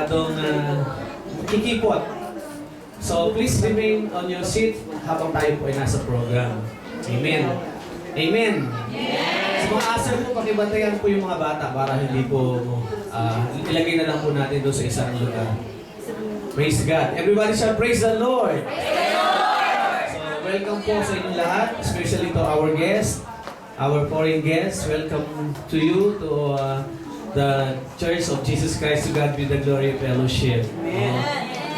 masyadong kikipot. So please remain on your seat habang tayo po ay nasa program. Amen. Amen. Sa mga asal po, pakibantayan po yung mga bata para hindi po ilagay na lang po natin doon sa isang lugar. Praise God. Everybody shall praise the Lord. Praise the Lord! So welcome po sa inyong lahat, especially to our guests, our foreign guests. Welcome to you to the Church of Jesus Christ, to God be the glory fellowship.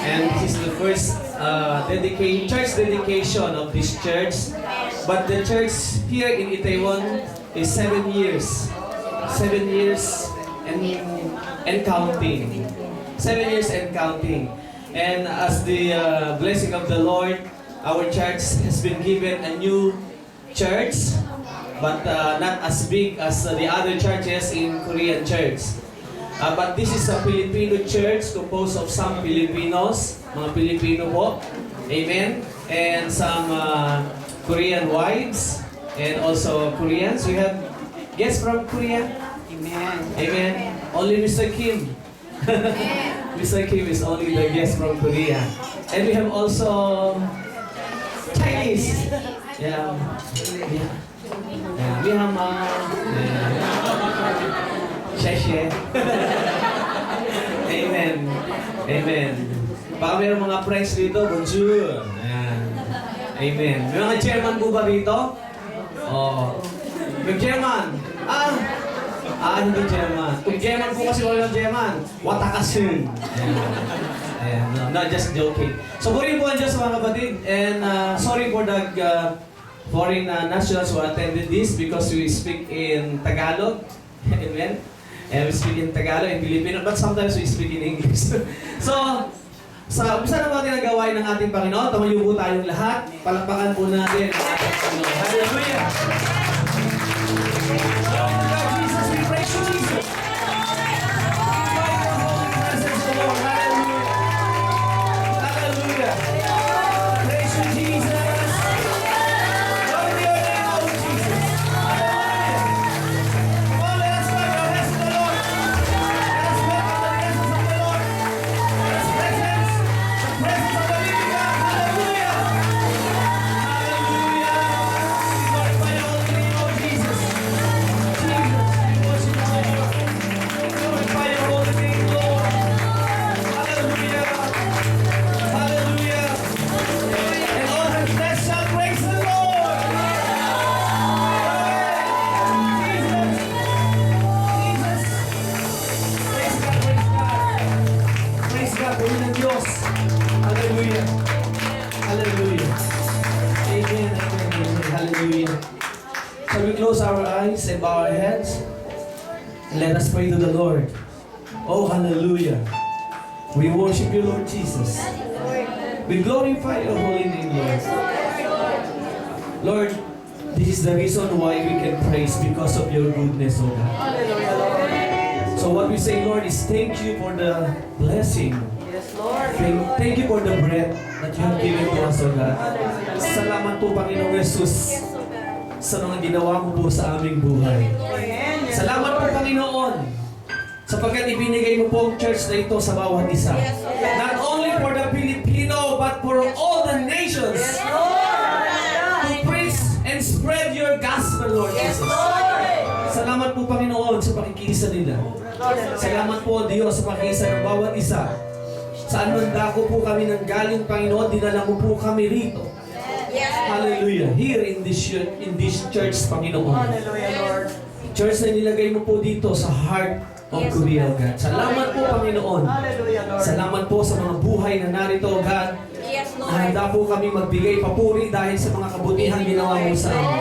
And this is the first church dedication of this church. But the church here in Itaewon is 7 years. 7 years and counting. 7 years and counting. And as the blessing of the Lord, our church has been given a new church, but not as big as the other churches in Korean church. But this is a Filipino church composed of some Filipinos, mga Pilipino po, amen, and some Korean wives, and also Koreans. We have guests from Korea, amen, amen. Only Mr. Kim, Mr. Kim is only the guest from Korea, and we have also Chinese, yeah. We have Sheshe. Amen. Amen. Baka mayroong mga friends dito, bonjour. Ayan. Amen. May mga German po ba dito? Oo. May German. Hindi German. Kung German po kasi walang German, watakasun. Ayan. No, just joking. So, puri po ang Diyos mga kapatid. And sorry for the foreign nationals who attended this because we speak in Tagalog. Amen. And we speak in Tagalog and Filipino, but sometimes we speak in English. So, sa umpisa na natin ang gawain ng ating Panginoon, tumayo po tayong lahat, palakpakan po natin ang ating Panginoon. Hallelujah! Glory to God, Jesus, we praise you, Jesus! Hallelujah! Praise you, Jesus! Glory to your name, O Jesus! Hallelujah. Hallelujah. Amen. Amen. Amen. Hallelujah. Shall we close our eyes and bow our heads? And let us pray to the Lord. Oh, hallelujah. We worship you, Lord Jesus. We glorify your holy name, Lord. Lord, this is the reason why we can praise because of your goodness, oh God. So what we say, Lord, is thank you for the blessing. Thank you for the breath that you have given to us, O God. Salamat po, Panginoong Jesus, sa mga ginawa mo po sa aming buhay. Salamat po, Panginoon, sapagkat ibinigay mo po ang church na ito sa bawat isa. Not only for the Filipino, but for all the nations. To preach and spread your gospel, Lord Jesus. Salamat po, Panginoon, sa pakikiisa nila. Salamat po, Diyos, sa pakikiisa ng bawat isa. Saan man dako po kami nang galing, Panginoon, dinala mo po kami rito. Hallelujah. Here in this church, Panginoon. Church na nilagay mo po dito sa heart of Korea, God. Salamat po, Panginoon. Salamat po sa mga buhay na narito, God. Handa po kami magbigay papuri dahil sa mga kabutihan ginawa mo sa amin.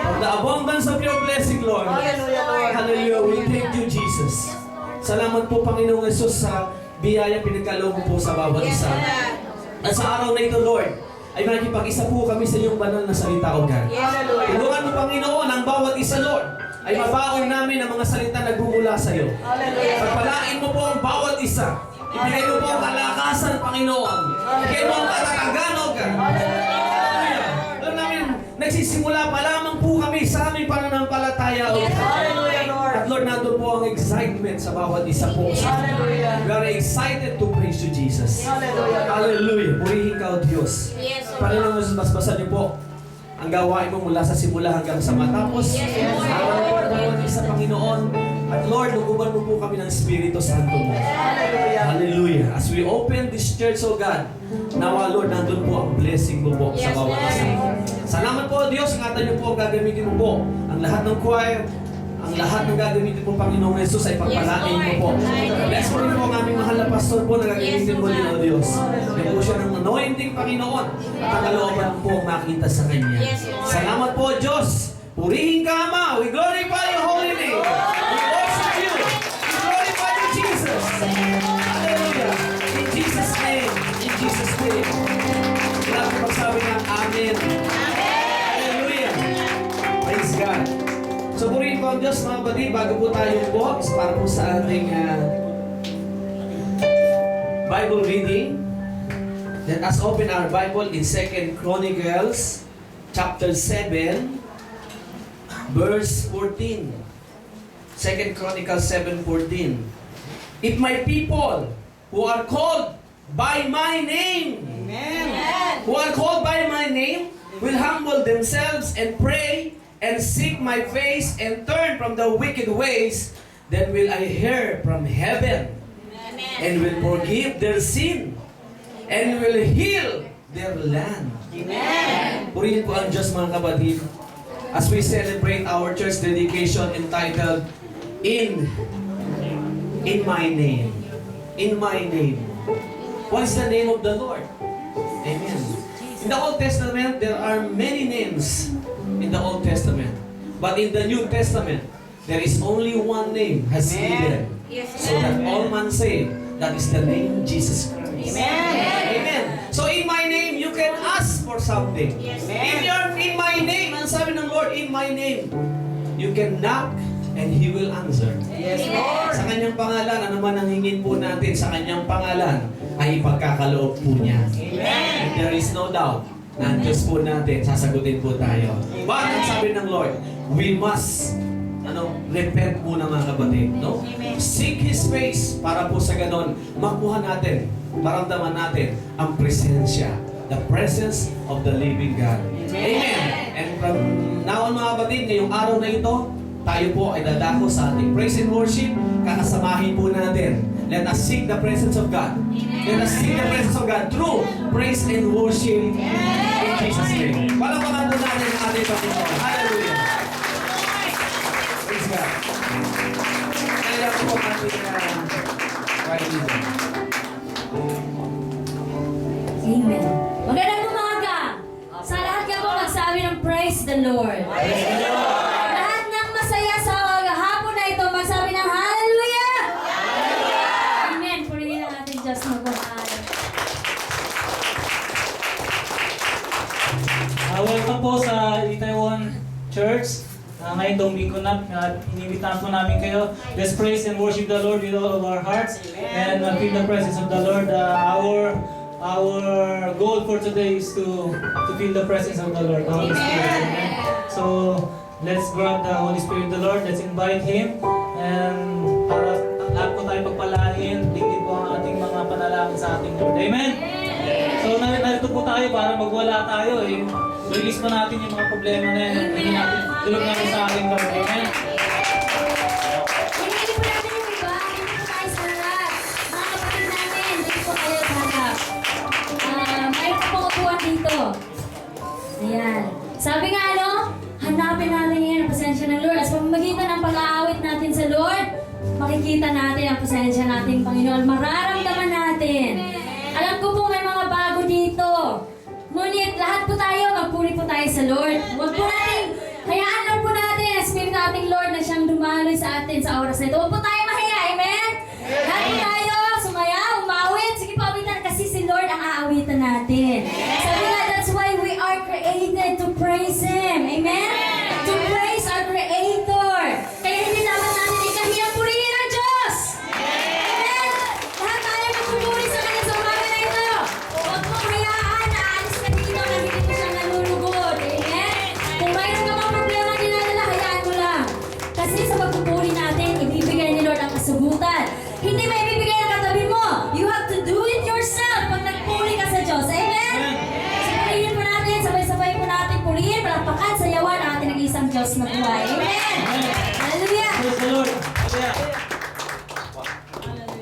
From the abundance of your blessing, Lord. Hallelujah. We thank you, Jesus. Salamat po, Panginoong Jesus, sa biyaya pinagkaloob mo po sa bawat isa. At sa araw na ito, Lord, ay makikipag-isa po kami sa iyong banal na salita, O God. Tulungan mo, Panginoon, ang bawat isa, Lord, ay mabaon namin ang mga salita na nagmumula sa iyo. Pagpalain mo po ang bawat isa. Ibigay mo po ang kalakasan, Panginoon. Ibigay mo ang katatagan, O God. Alam namin, nagsisimula pa lamang po kami sa aming pananampalataya, O God. At Lord, nandun po ang excitement natin sa bawat isa po. We are excited to praise you, Jesus. Hallelujah. Purihin ka, O Diyos. Panginoon, basbasan niyo po ang gawain mo mula sa simula hanggang sa matapos. Lord, bawat isa, Panginoon. At Lord, luguban mo po kami ng Espiritu Santo mo. Hallelujah. As we open this church, O God, nawa, Lord, nandun po ang blessing mo po sa bawat isa. Salamat po, Diyos. Ingatan niyo po, gagamitin mo po ang lahat ng choir, ang lahat ng gagamitin po, Panginoong Jesus, ay pagpalain mo po. Bless mo rin po ang aming mahal na pastor po na gagamitin mo din, O Diyos. Yan po siya ng anointing, Panginoon, at ang kalooban po ang makita sa Kanya. Salamat po, Diyos. Purihin ka, Ama. We glorify your holy name. We worship you. We glorify you, Jesus. Hallelujah. In Jesus' name. In Jesus' name. Grabe magsabi ng Amen. Hallelujah. Praise God. So, purihin po ang Diyos, mga kapatid, bago po tayo po, para po sa ating Bible reading. Let us open our Bible in 2 Chronicles chapter 7, verse 14. 2 Chronicles 7:14. If my people who are called by my name, who are called by my name, will humble themselves and pray and seek my face and turn from the wicked ways, then will I hear from heaven and will forgive their sin and will heal their land. Amen. Purihin po ang Diyos, mga kapatid, as we celebrate our church dedication entitled In My Name. In My Name. What is the name of the Lord? Amen. In the Old Testament, there are many names in the Old Testament. But in the New Testament, there is only one name has given. So that all man say, that is the name Jesus Christ. Amen. Amen. So in my name, you can ask for something. If you're in my name, ang sabi ng Lord, in my name, you can knock and He will answer. Yes, Lord. Sa Kanyang pangalan, ano man ang hingin po natin sa Kanyang pangalan, ay ipagkakaloob po niya. Amen. And there is no doubt na ang Diyos po natin, sasagutin po tayo. But ang sabi ng Lord, we must repent muna, mga kapatid, no? Seek His face para po sa ganon, makuha natin, maramdaman natin ang presensya, the presence of the living God. Amen. And from now on, mga kapatid, ngayong araw na ito, tayo po ay dadako sa ating praise and worship, kakasamahin po natin. Let us seek the presence of God. Let us seek the presence of God through praise and worship in Jesus' name. Palakpakan po natin ang ating Panginoon. Hallelujah. Praise God. Kaya po ang ating kaibigan. Amen. Magandang umaga. Sa lahat ka po magsabi ng praise the Lord. Lahat ng masaya sa hapon na ito, magsabi ng hallelujah. Amen. Purihin ang ating Diyos magmahal. Welcome po sa Itaewon Church. Ngayon itong linggo na, inibitahan po namin kayo. Let's praise and worship the Lord with all of our hearts. And feel the presence of the Lord. Our goal for today is to feel the presence of the Lord, the Holy Spirit. Amen. So, let's grab the Holy Spirit of the Lord. Let's invite Him. And para lahat po tayo pagpalain, tingin po ang ating mga panalangin sa ating Lord. Amen? So, narito po tayo para magwala tayo. Release pa natin yung mga problema na yan. Tulog natin sa ating Lord. Amen? Hindi po natin yung iba. Hindi po tayo sa lahat. Mga kapatid namin, hindi po kayo hanap. Mayroon po upuan dito. Ayan. Sabi nga hanapin natin yan ang pasensya ng Lord. As pamamagitan ng pag-aawit natin sa Lord, makikita natin ang pasensya natin, Panginoon. Mararamdaman natin. Alam ko po may mga bago dito. Ngunit lahat po tayo, magpuri po tayo sa Lord. Huwag po natin, hayaan lang po natin ang Spirit nating Lord na siyang dumaloy sa atin sa oras na ito. Huwag po tayo mahiya, amen? Lahat po tayo, sumaya, umawit. Sige po, awitan kasi si Lord ang aawitan natin. Sabi nga, that's why we are created to praise Him. Amen? To praise our Creator. Kaya hindi dapat natin ikahiyang purihin ang Diyos. Amen? Lahat tayo magpupuri sa Kanya sa umaga na ito. Huwag mo hayaan na aalis ka dito na hindi mo siya nalulugod. Amen? Kung mayroon ka mga problema dinadala, hayaan mo lang. Kasi sa pagpupuri natin, ibibigay ni Lord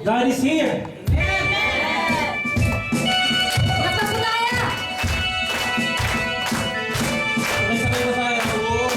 God is here. Napagulaya! Sabay-sabay ba tayo? Oo.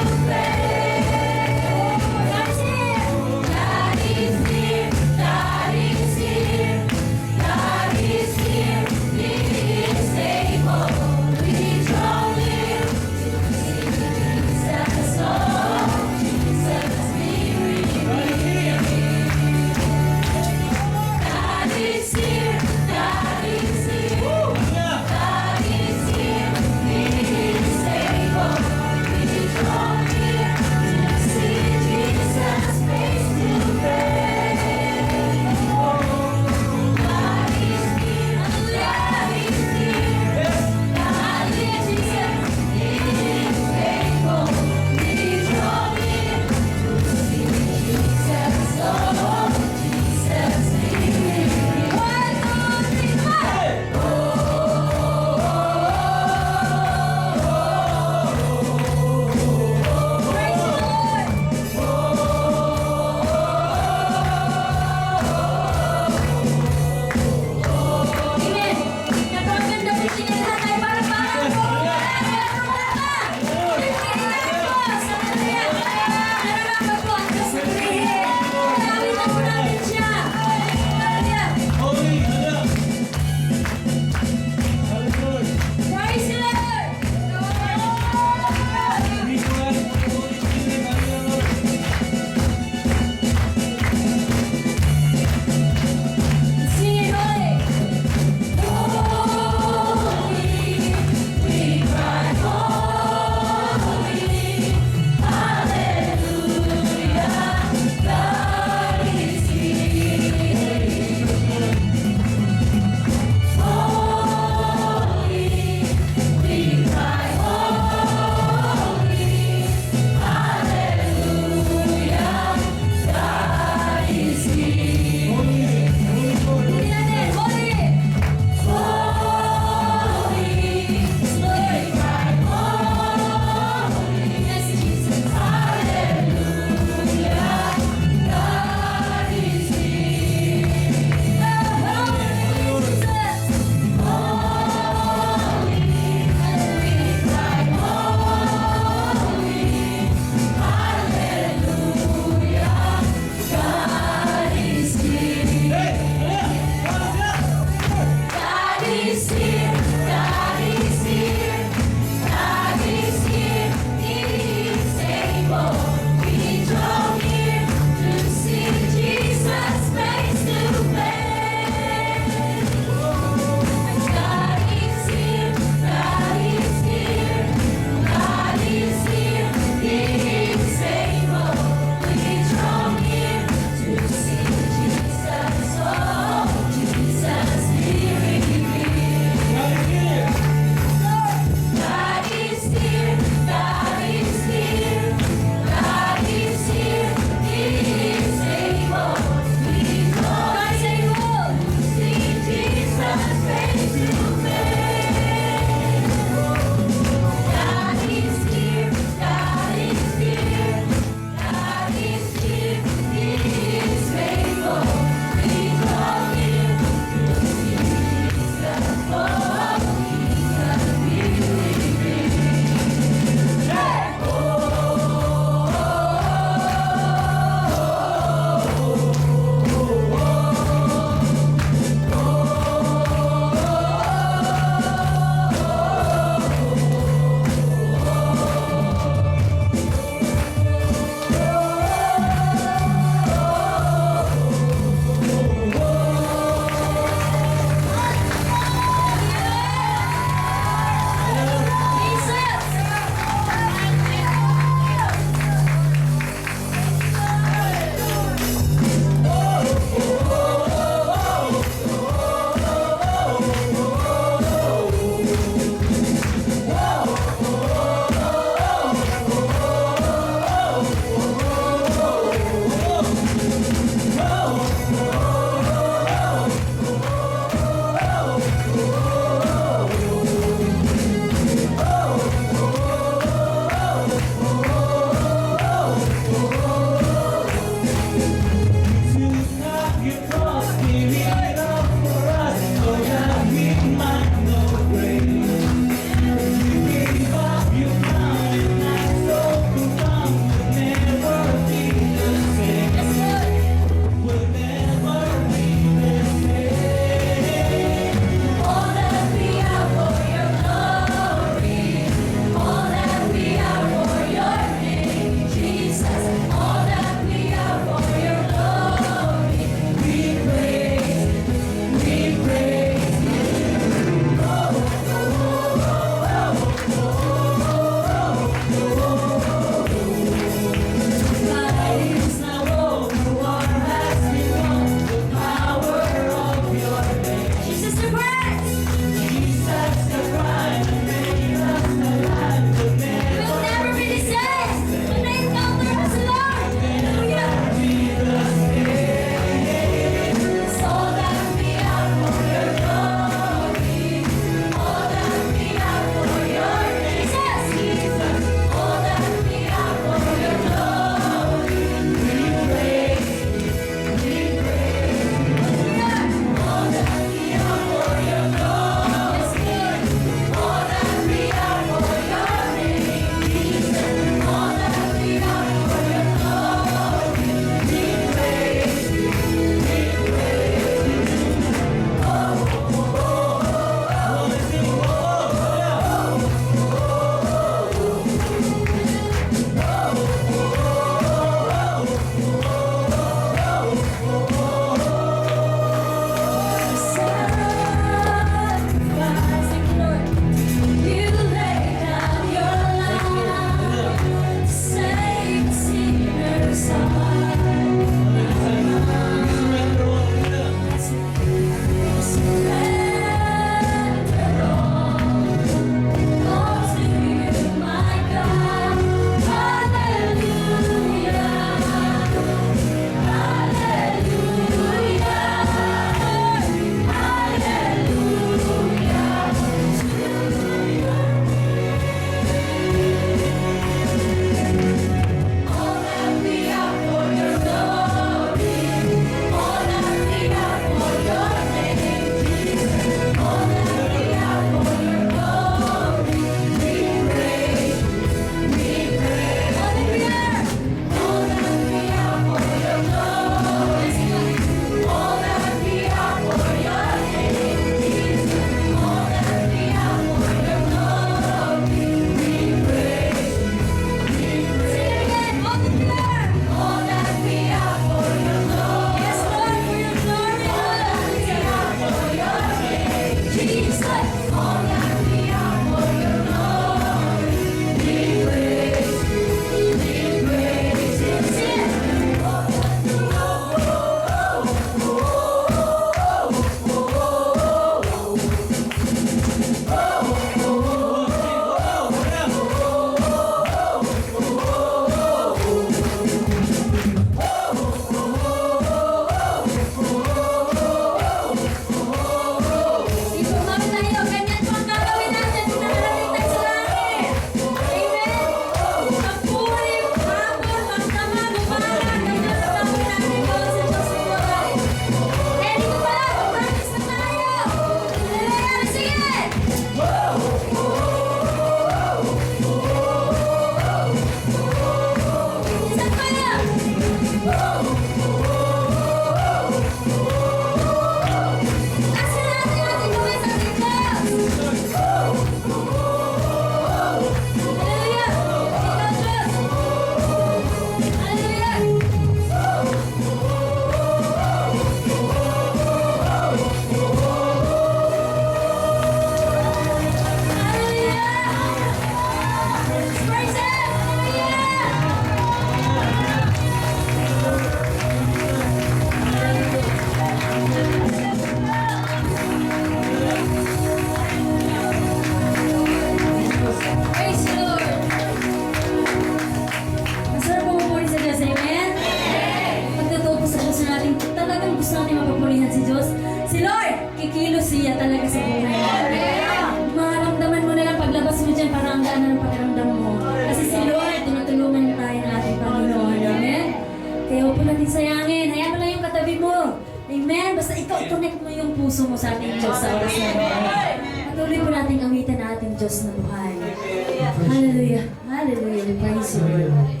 Hallelujah. We praise you, Lord.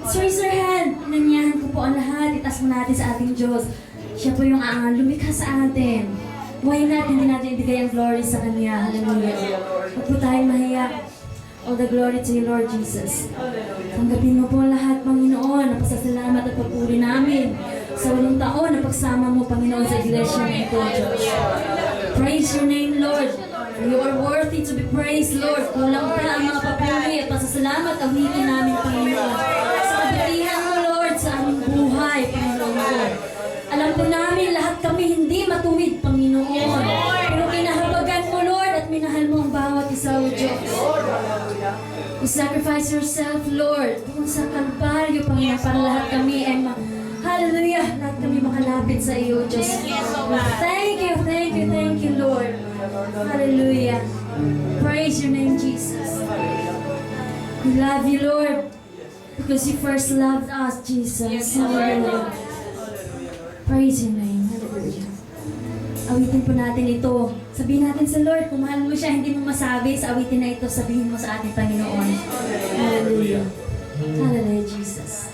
Let's raise our hand. Nanyahan ko po ang lahat. Itaas mo natin sa ating Diyos. Siya po yung lumikha sa atin. Why not, hindi natin ibigay ang glory sa Kanya. Hallelujah. Huwag po tayong mahiya. All the glory to you, Lord Jesus. Tanggapin mo po lahat, Panginoon, ang pasasalamat at papuri namin sa walong taon na pagsama mo, Panginoon, sa iglesia na ito, Diyos. Praise your name, Lord. You are worthy to be praised, Lord. Kulang pa ang mga papuri at pasasalamat ang awitin namin, Panginoon. Sa kabutihan mo, Lord, sa aming buhay, Panginoon. Alam po namin, lahat kami hindi matuwid, Panginoon. Pero kinahabagan mo, Lord, at minahal mo ang bawat isa, O Diyos. You sacrifice yourself, Lord, doon sa Kalbaryo, Panginoon, para lahat kami ay hallelujah, lahat kami makalapit sa iyo, Diyos. Thank you, Lord. Hallelujah. Praise your name, Jesus. We love you, Lord, because you first loved us, Jesus. Hallelujah. Praise your name. Hallelujah. Awitin po natin ito. Sabihin natin sa Lord, kung mahal mo siya, hindi mo masabi, sa awitin na ito, sabihin mo sa ating Panginoon. Hallelujah. Hallelujah, Jesus.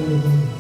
Hallelujah.